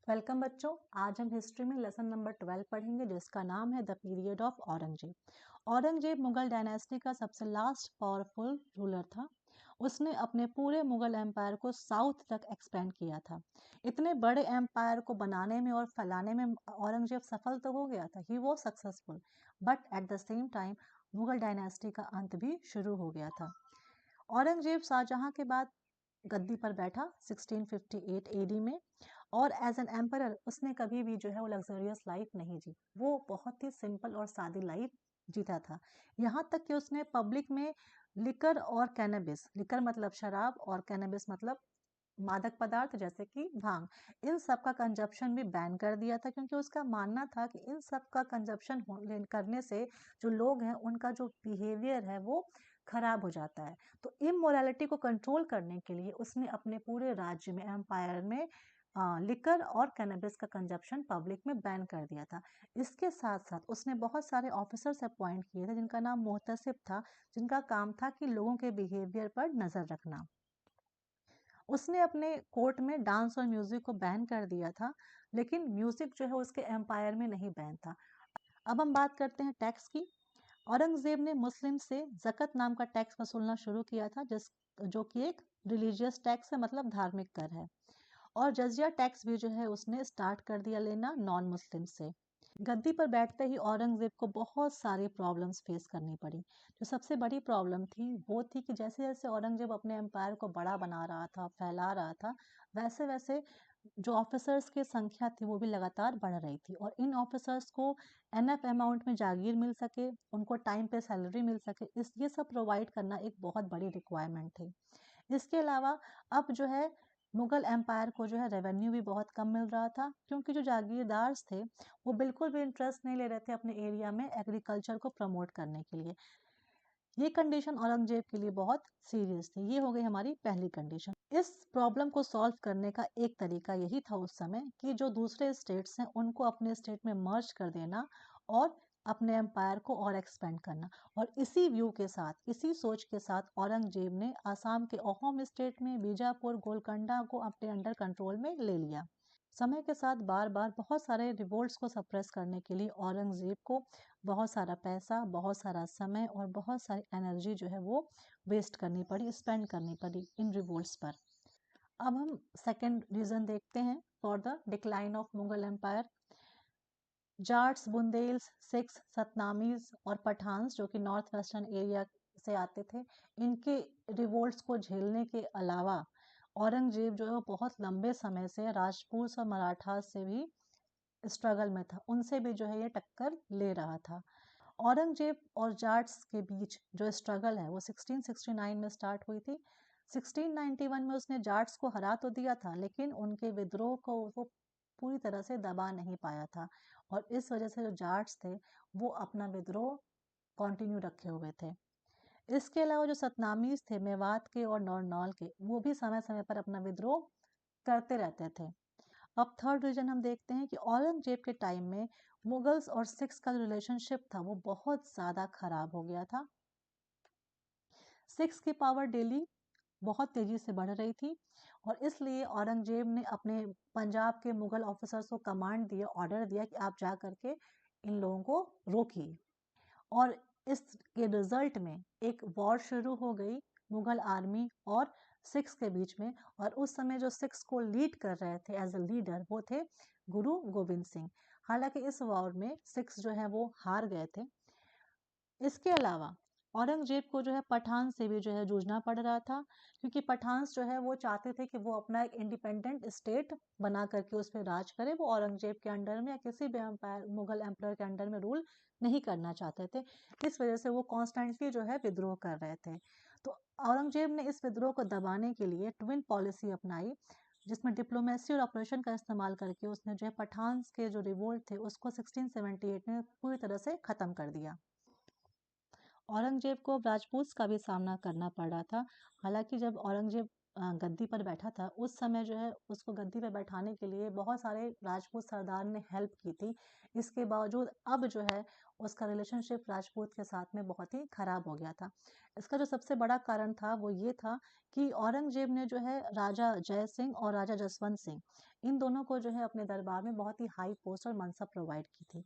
Welcome बच्चों। आज हम हिस्ट्री में लेसन नंबर 12 पढ़ेंगे जिसका नाम है the period of Aurangzeb. Aurangzeb Mughal dynasty का सबसे लास्ट पावरफुल रूलर था। उसने अपने पूरे मुगल एम्पायर को साउथ तक एक्सपेंड किया था। इतने बड़े एम्पायर को बनाने में और फैलाने में औरंगजेब सफल तो हो गया था, ही वो successful, but at the same time Mughal dynasty का अंत भी शुरू हो गया था। औरंगजेब शाहजहां के बाद गद्दी पर बैठा 1658 एडी में, और एज एन एम्परर उसने कभी भी जो है वो लग्जरियस लाइफ नहीं जी। वो बहुत ही सिंपल और सादी लाइफ जीता था। यहाँ तक कि उसने पब्लिक में लिकर और कैनबिस, लिकर मतलब शराब और कैनबिस मतलब मादक पदार्थ जैसे कि भांग, इन सब का कंजप्शन भी बैन कर दिया था, क्योंकि उसका मानना था कि इन सब का कंजप्शन करने से जो लोग हैं उनका जो बिहेवियर है वो खराब हो जाता है। तो इमोरालिटी को कंट्रोल करने के लिए उसने अपने पूरे राज्य में, एम्पायर में लिकर और कैनबिस का कंजप्शन पब्लिक में बैन कर दिया था। इसके साथ साथ उसने बहुत सारे ऑफिसर्स अपॉइंट किए थे जिनका नाम मोहतसिब था, जिनका काम था कि लोगों के बिहेवियर पर नजर रखना। उसने अपने कोर्ट में डांस और म्यूजिक को बैन कर दिया था, लेकिन म्यूजिक जो है उसके एम्पायर में नहीं बैन था। अब हम बात करते हैं टैक्स की। औरंगजेब ने मुस्लिम से जकत नाम का टैक्स वसूलना शुरू किया था, जो कि एक रिलीजियस टैक्स है, मतलब धार्मिक कर है। और जजिया टैक्स भी जो है उसने स्टार्ट कर दिया लेना नॉन मुस्लिम से। गद्दी पर बैठते ही औरंगजेब को बहुत सारी प्रॉब्लम्स फेस करनी पड़ी। जो सबसे बड़ी प्रॉब्लम थी वो थी कि जैसे जैसे औरंगजेब अपने एम्पायर को बड़ा बना रहा था, फैला रहा था, वैसे वैसे जो ऑफिसर्स की संख्या थी वो भी लगातार बढ़ रही थी, और इन ऑफिसर्स को एनफ अमाउंट में जागीर मिल सके, उनको टाइम पे सैलरी मिल सके, इस ये सब प्रोवाइड करना एक बहुत बड़ी रिक्वायरमेंट थी। इसके अलावा अब जो है मुगल एम्पायर को जो है रेवेन्यू भी बहुत कम मिल रहा था, क्योंकि जो जागीरदार थे वो बिल्कुल भी इंटरेस्ट नहीं ले रहे थे अपने एरिया में एग्रीकल्चर को प्रमोट करने के लिए। ये कंडीशन औरंगजेब के लिए बहुत सीरियस थी। ये हो गई हमारी पहली कंडीशन। इस प्रॉब्लम को सॉल्व करने का एक तरीका यही था उस समय कि जो दूसरे स्टेट्स हैं उनको अपने स्टेट में मर्ज कर देना और अपने एम्पायर को और एक्सपेंड करना। और इसी व्यू के साथ, इसी सोच के साथ औरंगजेब ने आसाम के अहोम स्टेट में बीजापुर, गोलकंडा को अपने अंडर कंट्रोल में ले लिया। समय के साथ बार बार बहुत सारे रिवोल्ट्स को सप्रेस करने के लिए औरंगजेब को बहुत सारा पैसा, बहुत सारा समय और बहुत सारी एनर्जी जो है वो वेस्ट करनी पड़ी, स्पेंड करनी पड़ी इन रिवोल्ट्स पर। अब हम सेकेंड रीजन देखते हैं for the decline of Mughal empire. Jats, Bundels, Sikhs, Satnamis और पठान्स जो कि नॉर्थ वेस्टर्न एरिया से आते थे, इनके रिवोल्ट्स को झेलने के अलावा औरंगजेब जो है वो बहुत लंबे समय से राजपूत और मराठास से भी स्ट्रगल में था, उनसे भी जो है ये टक्कर ले रहा था। औरंगजेब और जाट्स के बीच जो स्ट्रगल है वो 1669 में स्टार्ट हुई थी। 1691 में उसने जाट्स को हरा तो दिया था, लेकिन उनके विद्रोह को वो पूरी तरह से दबा नहीं पाया था, और इस वजह से जो जाट्स थे वो अपना विद्रोह कंटिन्यू रखे हुए थे। इसके अलावा जो सतनामीज थे, मेवात के और नौरनौल के, वो भी समय समय पर अपना विद्रोह करते रहते थे। अब थर्ड रीजन हम देखते हैं कि औरंगजेब के टाइम में मुगल्स और सिख्स का जो रिलेशनशिप था वो बहुत ज्यादा खराब हो गया था। सिख्स की पावर डेली बहुत तेजी से बढ़ रही थी, और इसलिए औरंगजेब ने अपने पंजाब के मुगल ऑफिसर्स को कमांड दिया, ऑर्डर दिया कि आप जा करके इन लोगों को रोकिए। और इसके रिजल्ट में एक वॉर शुरू हो गई मुगल आर्मी और सिख्स के बीच में। और उस समय जो सिख्स को लीड कर रहे थे एज ए लीडर वो थे गुरु गोविंद सिंह। हालांकि इस वॉर में सिख्स जो है वो हार गए थे। इसके अलावा औरंगजेब को जो है पठान से भी जो है जूझना पड़ रहा था, क्योंकि पठान जो है वो चाहते थे कि वो अपना एक इंडिपेंडेंट स्टेट बना करके उस पर राज करे। वो औरंगजेब के अंडर में या किसी भी एम्पायर, मुगल एम्पायर के अंडर में रूल नहीं करना चाहते थे। इस वजह से वो कॉन्स्टेंटली जो है विद्रोह कर रहे थे। तो औरंगजेब ने इस विद्रोह को दबाने के लिए ट्विन पॉलिसी अपनाई, जिसमें डिप्लोमेसी और ऑपरेशन का इस्तेमाल करके उसने जो है पठान के जो रिवोल्ट थे उसको 1678 में पूरी तरह से खत्म कर दिया। औरंगजेब को राजपूत का भी सामना करना पड़ रहा था। हालांकि जब औरंगजेब गद्दी पर बैठा था, उस समय जो है उसको गद्दी पे बैठाने के लिए बहुत सारे राजपूत सरदार ने हेल्प की थी। इसके बावजूद अब जो है उसका रिलेशनशिप राजपूत के साथ में बहुत ही खराब हो गया था। इसका जो सबसे बड़ा कारण था वो ये था कि औरंगजेब ने जो है राजा जय सिंह और राजा जसवंत सिंह, इन दोनों को जो है अपने दरबार में बहुत ही हाई पोस्ट और मनसब प्रोवाइड की थी।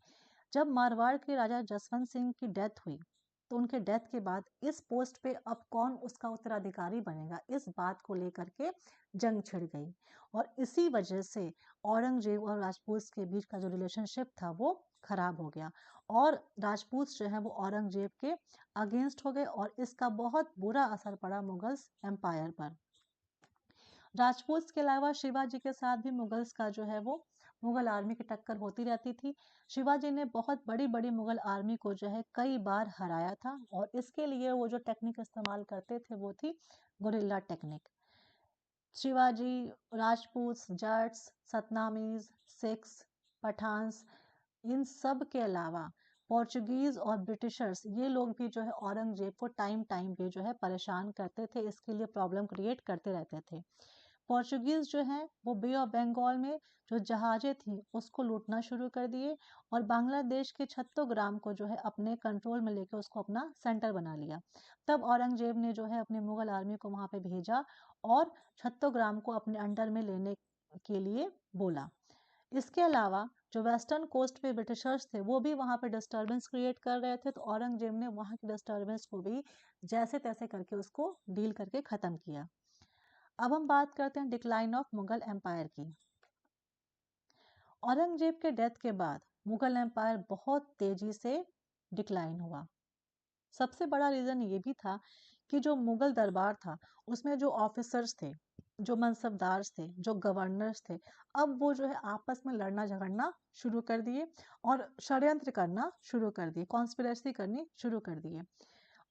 जब मारवाड़ के राजा जसवंत सिंह की डेथ हुई, तो उनके डेथ के बाद इस पोस्ट पे अब कौन उसका उत्तराधिकारी बनेगा, इस बात को लेकर के जंग छिड़ गई। और इसी वजह से औरंगजेब और राजपूत के बीच का जो रिलेशनशिप था वो खराब हो गया, और राजपूत जो है वो औरंगजेब के अगेंस्ट हो गए, और इसका बहुत बुरा असर पड़ा मुगल्स एम्पायर पर। राजपूत के अलावा शिवाजी के साथ भी मुगल्स का जो है वो मुगल आर्मी की टक्कर होती रहती थी। शिवाजी ने बहुत बड़ी बड़ी मुगल आर्मी को जो है कई बार हराया था, और इसके लिए वो जो टेक्निक इस्तेमाल करते थे वो थी गुरिल्ला टेक्निक। शिवाजी राजपूत, जाट्स, सतनामीज, सिख्स, पठान्स, इन सब के अलावा पोर्चुगीज और ब्रिटिशर्स, ये लोग भी जो है औरंगजेब को टाइम टाइम पे जो है परेशान करते थे, इसके लिए प्रॉब्लम क्रिएट करते रहते थे। पोर्चुगीज जो है वो बे ऑफ बंगाल में जो जहाजें थी उसको लूटना शुरू कर दिए, और बांग्लादेश के छत्तोग्राम को जो है अपने कंट्रोल में लेकर उसको अपना सेंटर बना लिया। तब औरंगजेब ने जो है अपनी मुगल आर्मी को वहां पे भेजा और छत्तोग्राम को अपने अंडर में लेने के लिए बोला। इसके अलावा जो वेस्टर्न कोस्ट पे ब्रिटिशर्स थे वो भी वहां पे डिस्टरबेंस क्रिएट कर रहे थे, तो औरंगजेब ने वहां की डिस्टरबेंस को भी जैसे तैसे करके उसको डील करके खत्म किया। अब हम बात करते हैं डिक्लाइन ऑफ मुगल एम्पायर की। औरंगजेब के डेथ के बाद मुगल एम्पायर बहुत तेजी से डिक्लाइन हुआ। सबसे बड़ा रीजन ये भी था कि जो मुगल दरबार था उसमें जो ऑफिसर्स थे, जो मनसबदार थे, जो गवर्नर्स थे, अब वो जो है आपस में लड़ना झगड़ना शुरू कर दिए और षड्यंत्र करना शुरू कर दिए, कॉन्स्पिरेसी करनी शुरू कर दिए।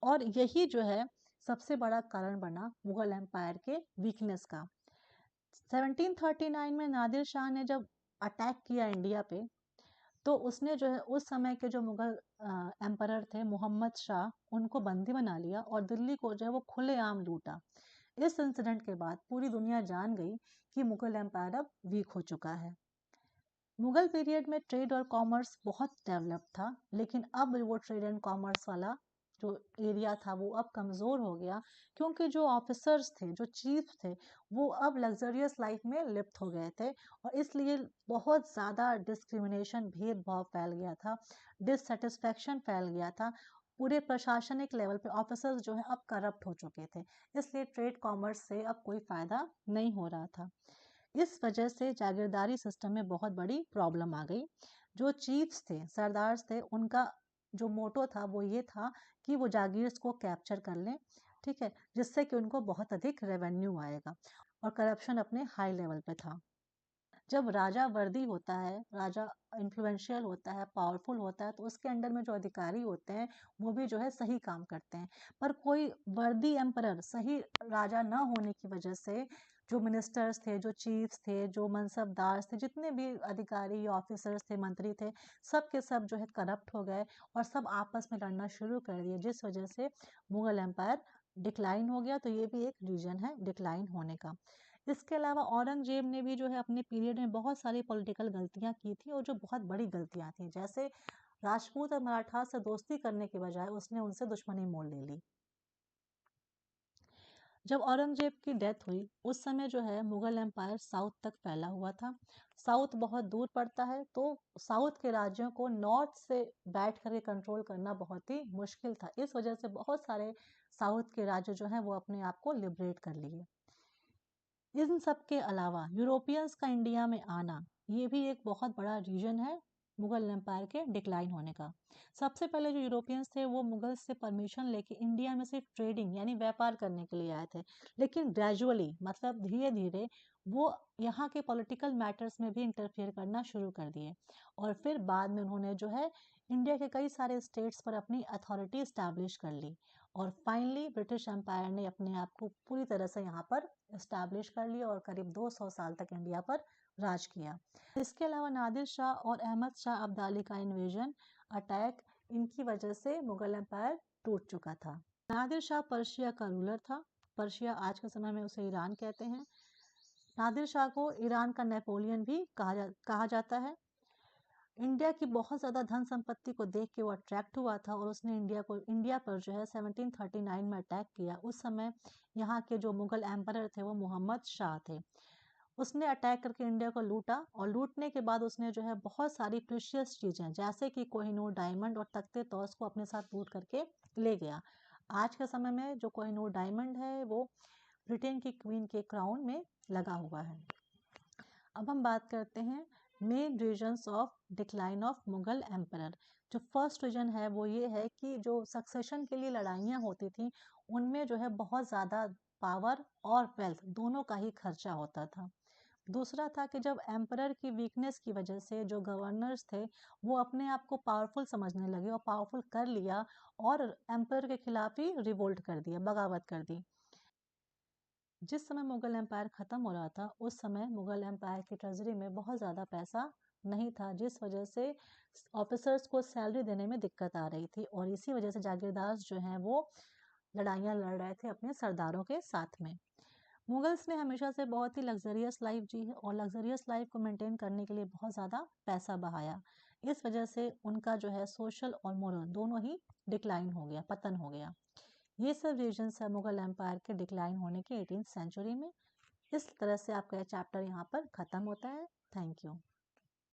और यही जो है सबसे बड़ा कारण बना मुगल एम्पायर के वीकनेस का। 1739 में नादिर शाह ने जब अटैक किया इंडिया पे, तो उसने जो है उस समय के जो मुगल एम्परर थे मोहम्मद शाह, उनको बंदी बना लिया और दिल्ली को जो है वो खुलेआम लूटा। इस इंसिडेंट के बाद पूरी दुनिया जान गई कि मुगल एम्पायर अब वीक हो चुका है। मुगल पीरियड में ट्रेड और कॉमर्स बहुत डेवलप था, लेकिन अब वो ट्रेड एंड कॉमर्स वाला जो एरिया था वो अब कमज़ोर हो गया, क्योंकि जो ऑफिसर्स थे, जो चीफ थे, वो अब लग्जरियस लाइफ में लिप्त हो गए थे, और इसलिए बहुत ज़्यादा डिस्क्रिमिनेशन, भेदभाव फैल गया था, डिससेटिस्फैक्शन फैल गया था। पूरे प्रशासनिक लेवल पे ऑफिसर्स जो है अब करप्ट हो चुके थे, इसलिए ट्रेड कॉमर्स से अब कोई फ़ायदा नहीं हो रहा था। इस वजह से जागीरदारी सिस्टम में बहुत बड़ी प्रॉब्लम आ गई। जो चीफ्स थे, सरदार्स थे, उनका जो मोटो था वो ये था कि वो जागीर्स को कैप्चर कर लें, ठीक है, जिससे कि उनको बहुत अधिक रेवेन्यू आएगा, और करप्शन अपने हाई लेवल पे था। जब राजा वर्दी होता है, राजा इन्फ्लुएंशियल होता है, पावरफुल होता है, तो उसके अंडर में जो अधिकारी होते हैं वो भी जो है सही काम करते हैं। पर कोई वर्दी एम्परर सही राजा न होने की वजह से जो मिनिस्टर्स थे, जो चीफ्स थे, जो मनसबदार थे, जितने भी अधिकारी ऑफिसर्स थे, मंत्री थे, सब के सब जो है करप्ट हो गए और सब आपस में लड़ना शुरू कर दिए, जिस वजह से मुगल एम्पायर डिक्लाइन हो गया। तो ये भी एक रीजन है डिक्लाइन होने का। इसके अलावा औरंगजेब ने भी जो है अपने पीरियड में बहुत सारी पॉलिटिकल गलतियां की थी, और जो बहुत बड़ी गलतियां थी, जैसे राजपूत और मराठा से दोस्ती करने के बजाय उसने उनसे दुश्मनी मोल ले ली। जब औरंगजेब की डेथ हुई उस समय जो है मुगल एम्पायर साउथ तक फैला हुआ था। साउथ बहुत दूर पड़ता है, तो साउथ के राज्यों को नॉर्थ से बैठ करके कंट्रोल करना बहुत ही मुश्किल था। इस वजह से बहुत सारे साउथ के राज्य जो हैं वो अपने आप को लिबरेट कर लिए। इन सब के अलावा यूरोपियंस का इंडिया में आना, ये भी एक बहुत बड़ा रीजन है मुगल एम्पायर के डिक्लाइन होने का। सबसे पहले जो यूरोपियंस थे वो मुगल से परमिशन लेके इंडिया में सिर्फ ट्रेडिंग यानी व्यापार करने के लिए आए थे, लेकिन ग्रेजुअली मतलब धीरे धीरे वो यहाँ के पॉलिटिकल मैटर्स में भी इंटरफेयर करना शुरू कर दिए, और फिर बाद में उन्होंने जो है इंडिया के कई सारे स्टेट्स पर अपनी अथॉरिटी इस्टेब्लिश कर ली, और फाइनली ब्रिटिश एम्पायर ने अपने आप को पूरी तरह से यहाँ पर इस्टेब्लिश कर लिया और करीब 200 साल तक इंडिया पर राज किया। इसके अलावा नादिर शाह और अहमद शाह अब्दाली का इन्वेजन, अटैक, इनकी वजह से मुगल एम्पायर टूट चुका था। नादिर शाह पर्शिया का रूलर था। पर्शिया, आज के समय में उसे ईरान कहते हैं। नादिर शाह को ईरान का नेपोलियन भी कहा जाता है। इंडिया की बहुत ज़्यादा धन संपत्ति को देख के वो अट्रैक्ट हुआ था और उसने इंडिया पर जो है 1739 में अटैक किया। उस समय यहाँ के जो मुगल एम्परर थे वो मोहम्मद शाह थे। उसने अटैक करके इंडिया को लूटा और लूटने के बाद उसने जो है बहुत सारी प्रीशियस चीज़ें जैसे कि कोहिनूर डायमंड और तख्ते तौस को अपने साथ लूट करके ले गया। आज के समय में जो कोहिनूर डायमंड है वो ब्रिटेन की क्वीन के क्राउन में लगा हुआ है। अब हम बात करते हैं main reasons of decline of Mughal emperor. जो फर्स्ट रीजन है वो ये है कि जो सक्सेशन के लिए लड़ाइयाँ होती थी उनमें जो है बहुत ज़्यादा पावर और वेल्थ दोनों का ही खर्चा होता था। दूसरा था कि जब एम्परर की वीकनेस की वजह से जो गवर्नर्स थे वो अपने आप को पावरफुल समझने लगे और पावरफुल कर लिया और एम्परर के खिलाफ ही रिवोल्ट कर दिया, बगावत कर दी। जिस समय मुगल एम्पायर ख़त्म हो रहा था उस समय मुगल एम्पायर की ट्रेजरी में बहुत ज़्यादा पैसा नहीं था, जिस वजह से ऑफिसर्स को सैलरी देने में दिक्कत आ रही थी और इसी वजह से जागीरदार जो हैं वो लड़ाइयाँ लड़ रहे थे अपने सरदारों के साथ में। मुगल्स ने हमेशा से बहुत ही लग्जरियस लाइफ जी है और लग्जरियस लाइफ को मेंटेन करने के लिए बहुत ज़्यादा पैसा बहाया। इस वजह से उनका जो है सोशल और मोरल दोनों ही डिक्लाइन हो गया, पतन हो गया। ये सब रीजन्स है मुगल एम्पायर के डिक्लाइन होने के 18th सेंचुरी में। इस तरह से आपका ये चैप्टर यहाँ पर ख़त्म होता है। Thank you.